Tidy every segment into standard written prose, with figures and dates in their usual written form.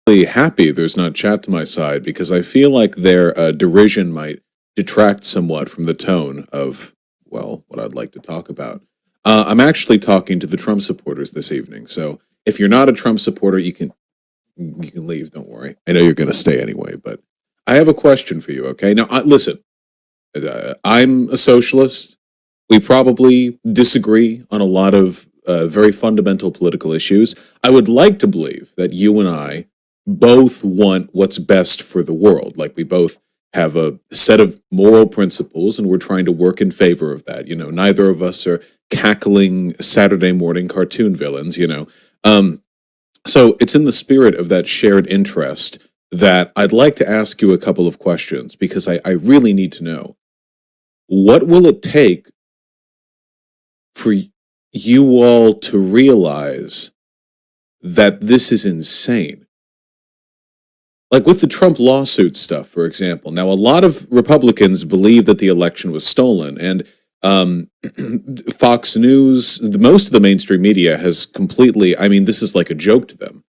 Really happy there's not chat to my side because I feel like their derision might detract somewhat from the tone of, well, what I'd like to talk about. I'm actually talking to the Trump supporters this evening, so if you're not a Trump supporter, you can leave. Don't worry. I know you're going to stay anyway, but I have a question for you. Okay, now listen. I'm a socialist. We probably disagree on a lot of very fundamental political issues. I would like to believe that you and I both want what's best for the world. Like we both have a set of moral principles and we're trying to work in favor of that. Neither of us are cackling Saturday morning cartoon villains, so it's in the spirit of that shared interest that I'd like to ask you a couple of questions because I really need to know what will it take for you all to realize that this is insane? Like with the Trump lawsuit stuff, for example. Now, a lot of Republicans believe that the election was stolen, and Fox News, most of the mainstream media has completely, I mean, this is like a joke to them.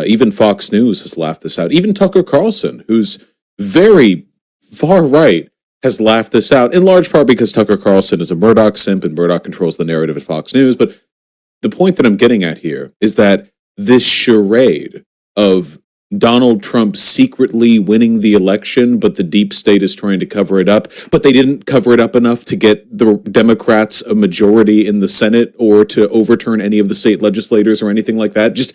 Even Fox News has laughed this out. Even Tucker Carlson, who's very far right, has laughed this out, in large part because Tucker Carlson is a Murdoch simp and Murdoch controls the narrative at Fox News. But the point that I'm getting at here is that this charade of Donald Trump secretly winning the election, but the deep state is trying to cover it up, but they didn't cover it up enough to get the Democrats a majority in the Senate or to overturn any of the state legislators or anything like that. Just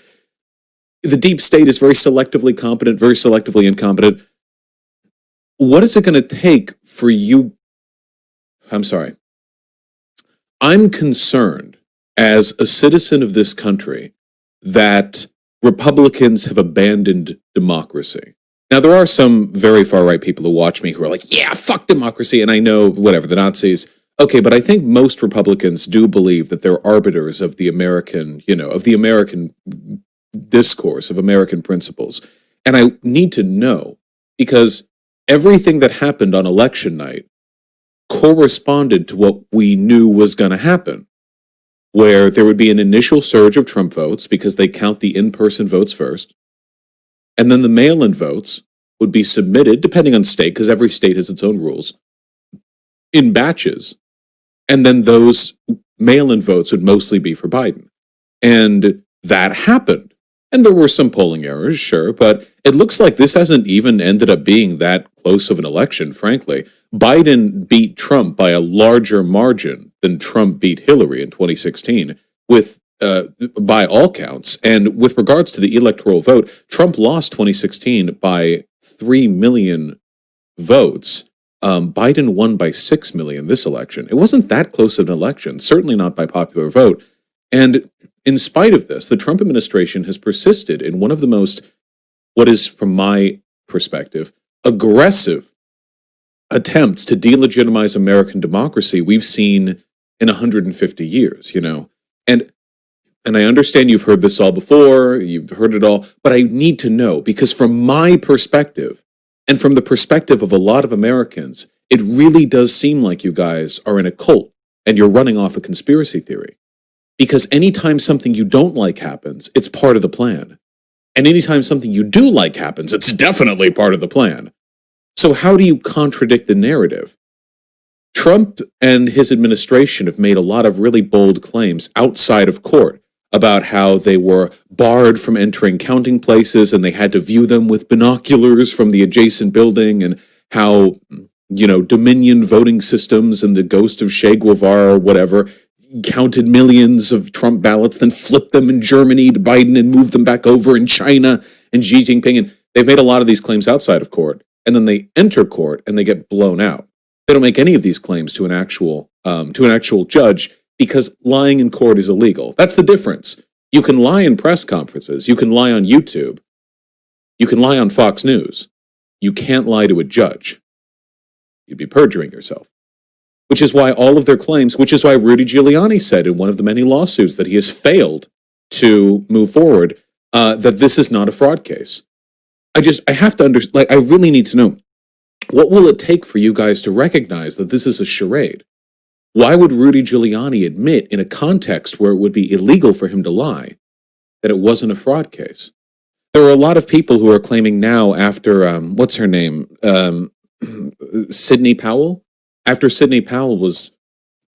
the deep state is very selectively competent, very selectively incompetent. What is it going to take for you? I'm sorry. I'm concerned as a citizen of this country that Republicans have abandoned democracy. Now, there are some very far-right people who watch me who are like, yeah, fuck democracy, and I know, whatever, the Nazis. Okay, but I think most Republicans do believe that they're arbiters of the American, of the American discourse, of American principles. And I need to know, because everything that happened on election night corresponded to what we knew was going to happen, where there would be an initial surge of Trump votes because they count the in-person votes first, and then the mail-in votes would be submitted, depending on state, because every state has its own rules, in batches, and then those mail-in votes would mostly be for Biden. And that happened. And there were some polling errors, sure, but it looks like this hasn't even ended up being that close of an election, frankly. Biden beat Trump by a larger margin than Trump beat Hillary in 2016, by all counts. And with regards to the electoral vote, Trump lost 2016 by 3 million votes. Biden won by 6 million this election. It wasn't that close of an election, certainly not by popular vote. And in spite of this, the Trump administration has persisted in one of the most, what is, from my perspective, aggressive attempts to delegitimize American democracy we've seen in 150 years, And I understand you've heard this all before, you've heard it all, but I need to know, because from my perspective, and from the perspective of a lot of Americans, it really does seem like you guys are in a cult, and you're running off a conspiracy theory. Because anytime something you don't like happens, it's part of the plan. And anytime something you do like happens, it's definitely part of the plan. So how do you contradict the narrative? Trump and his administration have made a lot of really bold claims outside of court about how they were barred from entering counting places and they had to view them with binoculars from the adjacent building, and how, Dominion voting systems and the ghost of Che Guevara or whatever counted millions of Trump ballots, then flipped them in Germany to Biden and moved them back over in China and Xi Jinping. And they've made a lot of these claims outside of court. And then they enter court and they get blown out. They don't make any of these claims to an actual judge because lying in court is illegal. That's the difference. You can lie in press conferences. You can lie on YouTube. You can lie on Fox News. You can't lie to a judge. You'd be perjuring yourself. Which is why all of their claims, which is why Rudy Giuliani said in one of the many lawsuits that he has failed to move forward, that this is not a fraud case. I have to understand, I really need to know, what will it take for you guys to recognize that this is a charade? Why would Rudy Giuliani admit in a context where it would be illegal for him to lie that it wasn't a fraud case? There are a lot of people who are claiming now after, what's her name? Sidney Powell? After Sidney Powell was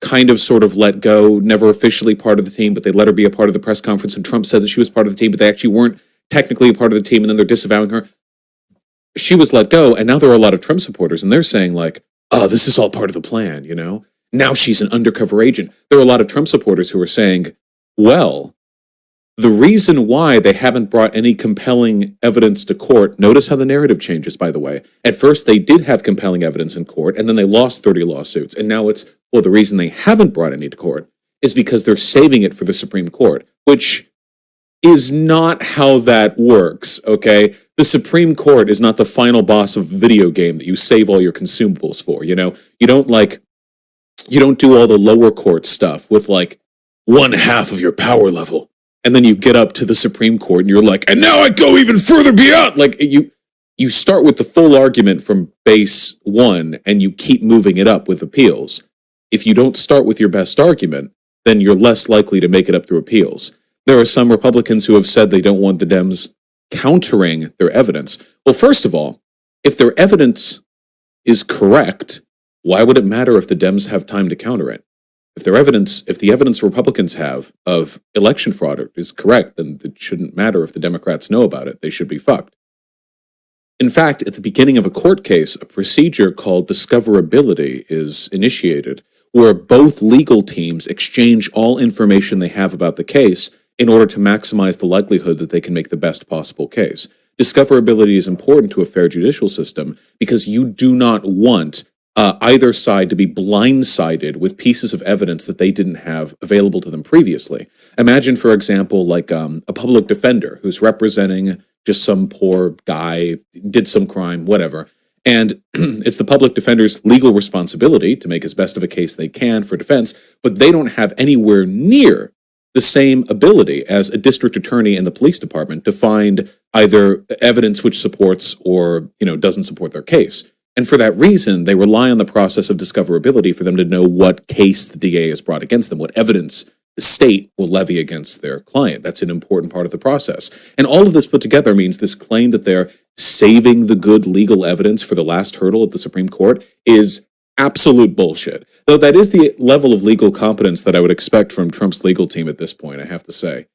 kind of sort of let go, never officially part of the team, but they let her be a part of the press conference, and Trump said that she was part of the team, but they actually weren't technically a part of the team, and then they're disavowing her. She was let go, and now there are a lot of Trump supporters, and they're saying, like, oh, this is all part of the plan, you know? Now she's an undercover agent. There are a lot of Trump supporters who are saying, well, the reason why they haven't brought any compelling evidence to court, notice how the narrative changes, by the way. At first, they did have compelling evidence in court, and then they lost 30 lawsuits. And now it's, well, the reason they haven't brought any to court is because they're saving it for the Supreme Court, which is not how that works, okay? The Supreme Court is not the final boss of a video game that you save all your consumables for, you know? You don't do all the lower court stuff with like one half of your power level. And then you get up to the Supreme Court and you're like, and now I go even further beyond. Like you start with the full argument from base one and you keep moving it up with appeals. If you don't start with your best argument, then you're less likely to make it up through appeals. There are some Republicans who have said they don't want the Dems countering their evidence. Well, first of all, if their evidence is correct, why would it matter if the Dems have time to counter it? If the evidence Republicans have of election fraud is correct, then it shouldn't matter if the Democrats know about it. They should be fucked. In fact, at the beginning of a court case, a procedure called discoverability is initiated, where both legal teams exchange all information they have about the case in order to maximize the likelihood that they can make the best possible case. Discoverability is important to a fair judicial system because you do not want either side to be blindsided with pieces of evidence that they didn't have available to them previously. Imagine, for example, like a public defender who's representing just some poor guy, did some crime, whatever. And it's the public defender's legal responsibility to make as best of a case they can for defense, but they don't have anywhere near the same ability as a district attorney in the police department to find either evidence which supports or, doesn't support their case. And for that reason, they rely on the process of discoverability for them to know what case the DA has brought against them, what evidence the state will levy against their client. That's an important part of the process. And all of this put together means this claim that they're saving the good legal evidence for the last hurdle at the Supreme Court is absolute bullshit. Though that is the level of legal competence that I would expect from Trump's legal team at this point, I have to say,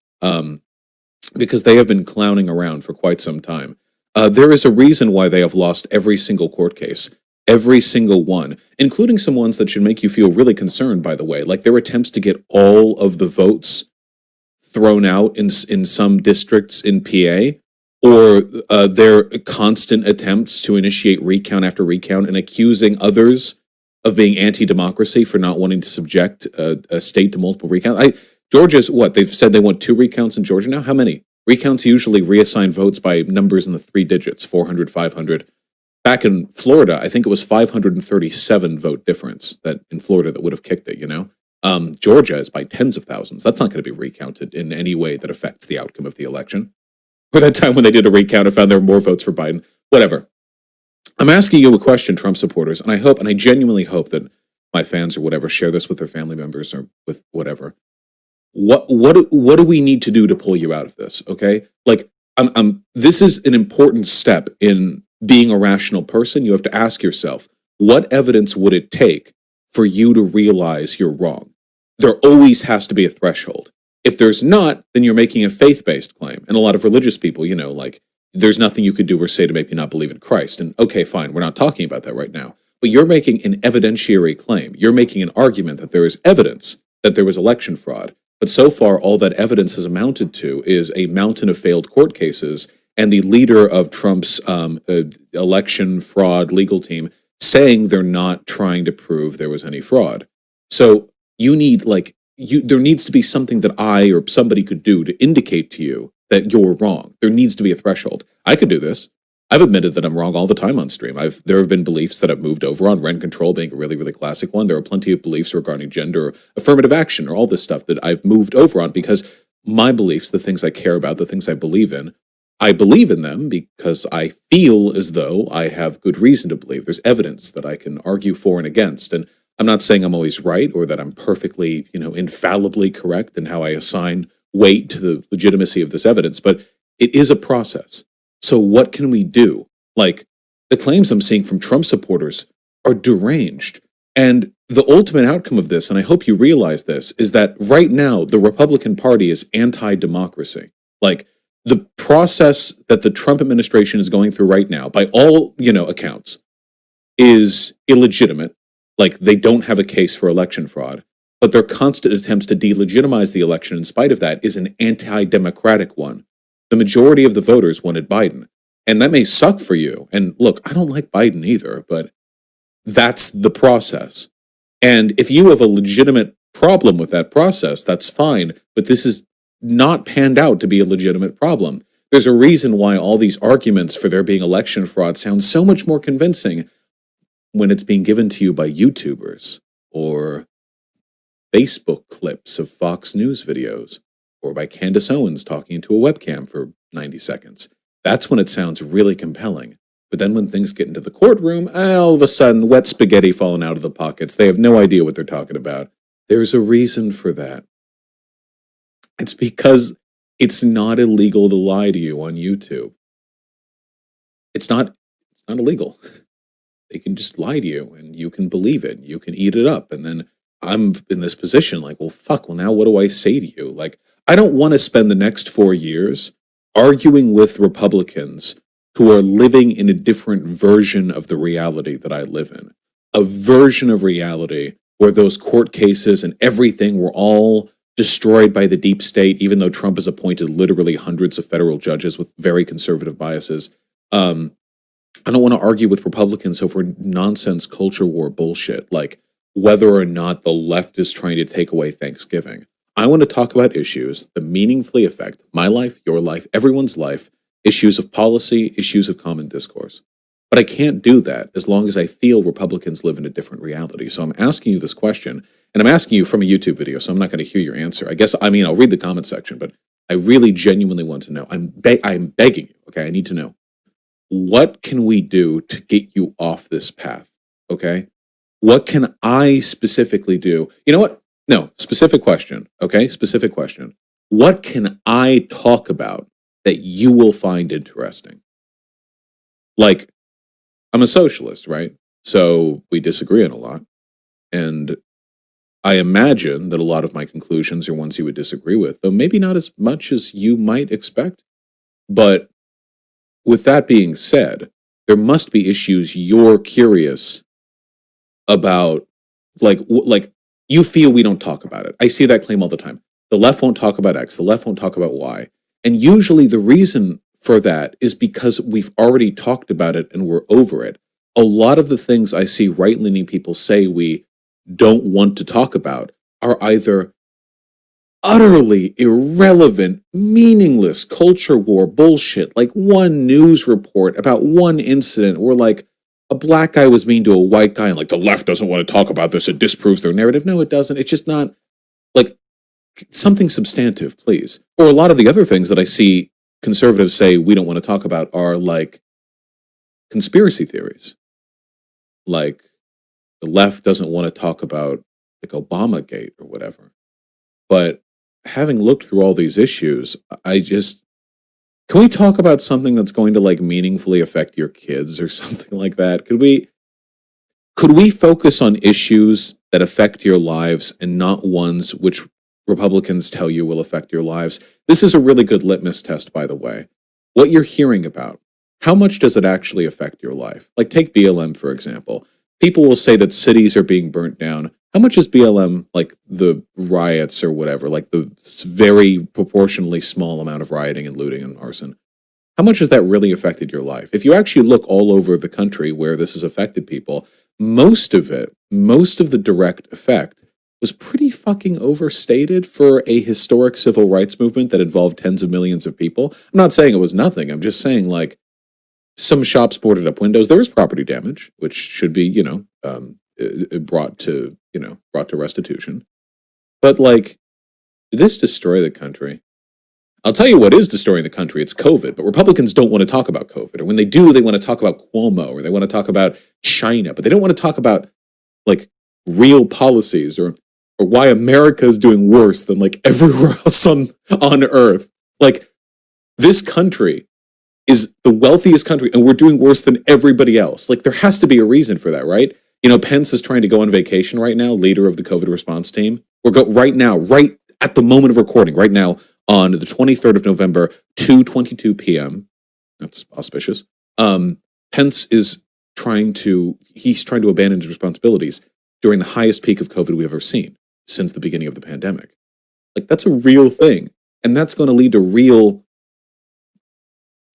because they have been clowning around for quite some time. There is a reason why they have lost every single court case, every single one, including some ones that should make you feel really concerned, by the way, like their attempts to get all of the votes thrown out in some districts in PA, or their constant attempts to initiate recount after recount and accusing others of being anti-democracy for not wanting to subject a state to multiple recounts. Georgia's what? They've said they want 2 recounts in Georgia now? How many? Recounts usually reassign votes by numbers in the 3 digits, 400, 500. Back in Florida, I think it was 537 vote difference that in Florida that would have kicked it, Georgia is by tens of thousands. That's not going to be recounted in any way that affects the outcome of the election. Or that time when they did a recount and found there were more votes for Biden. Whatever. I'm asking you a question, Trump supporters, and I genuinely hope that my fans or whatever share this with their family members or with whatever. What do we need to do to pull you out of this? Okay, like this is an important step in being a rational person. You have to ask yourself, what evidence would it take for you to realize you're wrong? There always has to be a threshold. If there's not, then you're making a faith-based claim. And a lot of religious people, like there's nothing you could do or say to make me not believe in Christ. And okay, fine, we're not talking about that right now. But you're making an evidentiary claim. You're making an argument that there is evidence that there was election fraud. But so far, all that evidence has amounted to is a mountain of failed court cases and the leader of Trump's election fraud legal team saying they're not trying to prove there was any fraud. So you need, there needs to be something that I or somebody could do to indicate to you that you're wrong. There needs to be a threshold. I could do this. I've admitted that I'm wrong all the time on stream. There have been beliefs that I've moved over on, rent control being a really, really classic one. There are plenty of beliefs regarding gender, affirmative action, or all this stuff that I've moved over on because my beliefs, the things I care about, the things I believe in them because I feel as though I have good reason to believe. There's evidence that I can argue for and against. And I'm not saying I'm always right or that I'm perfectly, infallibly correct in how I assign weight to the legitimacy of this evidence, but It is a process. So what can we do? Like, the claims I'm seeing from Trump supporters are deranged. And the ultimate outcome of this, and I hope you realize this, is that right now the Republican Party is anti-democracy. Like, the process that the Trump administration is going through right now, by all, accounts, is illegitimate. Like, they don't have a case for election fraud, but their constant attempts to delegitimize the election in spite of that is an anti-democratic one. The majority of the voters wanted Biden. And that may suck for you. And look, I don't like Biden either, but that's the process. And if you have a legitimate problem with that process, that's fine. But this is not panned out to be a legitimate problem. There's a reason why all these arguments for there being election fraud sound so much more convincing when it's being given to you by YouTubers or Facebook clips of Fox News videos or by Candace Owens talking into a webcam for 90 seconds. That's when it sounds really compelling. But then when things get into the courtroom, all of a sudden, wet spaghetti falling out of the pockets. They have no idea what they're talking about. There's a reason for that. It's because it's not illegal to lie to you on YouTube. It's not illegal. They can just lie to you and you can believe it. You can eat it up. And then I'm in this position like, well, now what do I say to you? Like, I don't want to spend the next 4 years arguing with Republicans who are living in a different version of the reality that I live in. A version of reality where those court cases and everything were all destroyed by the deep state, even though Trump has appointed literally hundreds of federal judges with very conservative biases. I don't want to argue with Republicans over nonsense culture war bullshit, like whether or not the left is trying to take away Thanksgiving. I want to talk about issues that meaningfully affect my life, your life, everyone's life, issues of policy, issues of common discourse. But I can't do that as long as I feel Republicans live in a different reality. So I'm asking you this question, and I'm asking you from a YouTube video, so I'm not going to hear your answer. I'll read the comment section, but I really genuinely want to know. I'm begging you, okay? I need to know. What can we do to get you off this path, okay? What can I specifically do? You know what? No, specific question, okay? Specific question. What can I talk about that you will find interesting? Like, I'm a socialist, right? So we disagree on a lot. And I imagine that a lot of my conclusions are ones you would disagree with, though maybe not as much as you might expect. But with that being said, there must be issues you're curious about, like you feel we don't talk about it. I see that claim all the time. The left won't talk about X, the left won't talk about Y. And usually the reason for that is because we've already talked about it and we're over it. A lot of the things I see right-leaning people say we don't want to talk about are either utterly irrelevant, meaningless culture war bullshit, like one news report about one incident where like a black guy was mean to a white guy and like the left doesn't want to talk about this, it disproves their narrative. No, it doesn't. It's just not like something substantive, please. Or a lot of the other things that I see conservatives say we don't want to talk about are like conspiracy theories. Like the left doesn't want to talk about like Obamagate or whatever. But having looked through all these issues, can we talk about something that's going to like meaningfully affect your kids or something like that? Could we focus on issues that affect your lives and not ones which Republicans tell you will affect your lives? This is a really good litmus test, by the way. What you're hearing about, how much does it actually affect your life? Like take BLM, for example. People will say that cities are being burnt down. How much is BLM, like the riots or whatever, like the very proportionally small amount of rioting and looting and arson? How much has that really affected your life? If you actually look all over the country where this has affected people, most of the direct effect was pretty fucking overstated for a historic civil rights movement that involved tens of millions of people. I'm not saying it was nothing. I'm just saying like some shops boarded up windows. There was property damage, which should be, brought to restitution. But like, did this destroy the country? I'll tell you what is destroying the country. It's COVID. But Republicans don't want to talk about COVID. Or when they do, they want to talk about Cuomo or they want to talk about China. But they don't want to talk about like real policies or why America is doing worse than like everywhere else on Earth. Like This country is the wealthiest country and we're doing worse than everybody else. Like, there has to be a reason for that, right? You know, Pence is trying to go on vacation right now, leader of the COVID response team. Right now, right at the moment of recording, right now, on the 23rd of November, 2:22 p.m. That's auspicious. Pence is he's trying to abandon his responsibilities during the highest peak of COVID we've ever seen since the beginning of the pandemic. Like, that's a real thing. And that's going to lead to real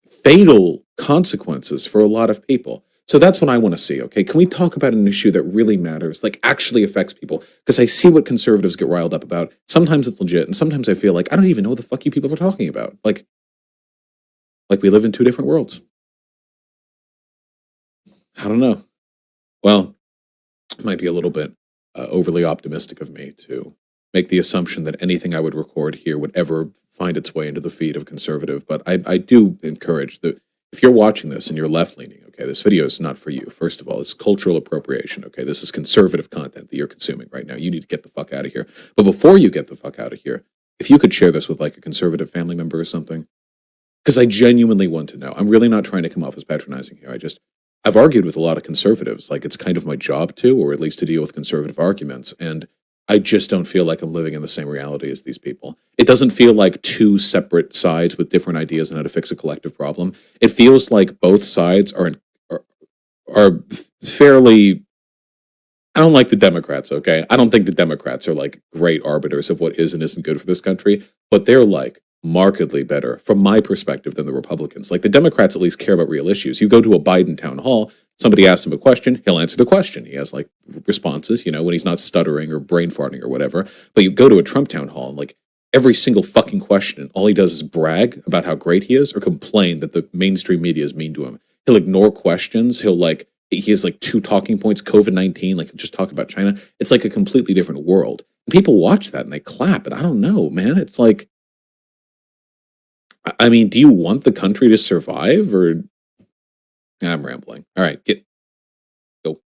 fatal consequences for a lot of people. So that's what I want to see, okay? Can we talk about an issue that really matters, like actually affects people? Because I see what conservatives get riled up about. Sometimes it's legit, and sometimes I feel like I don't even know what the fuck you people are talking about. Like we live in two different worlds. I don't know. Well, it might be a little bit overly optimistic of me to make the assumption that anything I would record here would ever find its way into the feed of a conservative. But I do encourage that if you're watching this and you're left leaning, okay, this video is not for you. First of all, it's cultural appropriation. Okay, this is conservative content that you're consuming right now. You need to get the fuck out of here. But before you get the fuck out of here, if you could share this with like a conservative family member or something, because I genuinely want to know. I'm really not trying to come off as patronizing here. I've argued with a lot of conservatives. Like, it's kind of my job to, or at least to deal with conservative arguments. And I just don't feel like I'm living in the same reality as these people. It doesn't feel like two separate sides with different ideas on how to fix a collective problem. It feels like both sides are fairly. I don't like the Democrats, okay? I don't think the Democrats are like great arbiters of what is and isn't good for this country, but they're like markedly better from my perspective than the Republicans. Like, the Democrats at least care about real issues. You go to a Biden town hall, somebody asks him a question, he'll answer the question. He has like responses, you know, when he's not stuttering or brain farting or whatever. But you go to a Trump town hall and like every single fucking question, all he does is brag about how great he is or complain that the mainstream media is mean to him. He'll ignore questions. He has like two talking points, COVID-19, like just talk about China. It's like a completely different world. People watch that and they clap. And I don't know, man. It's like, I mean, do you want the country to survive or I'm rambling. All right, go.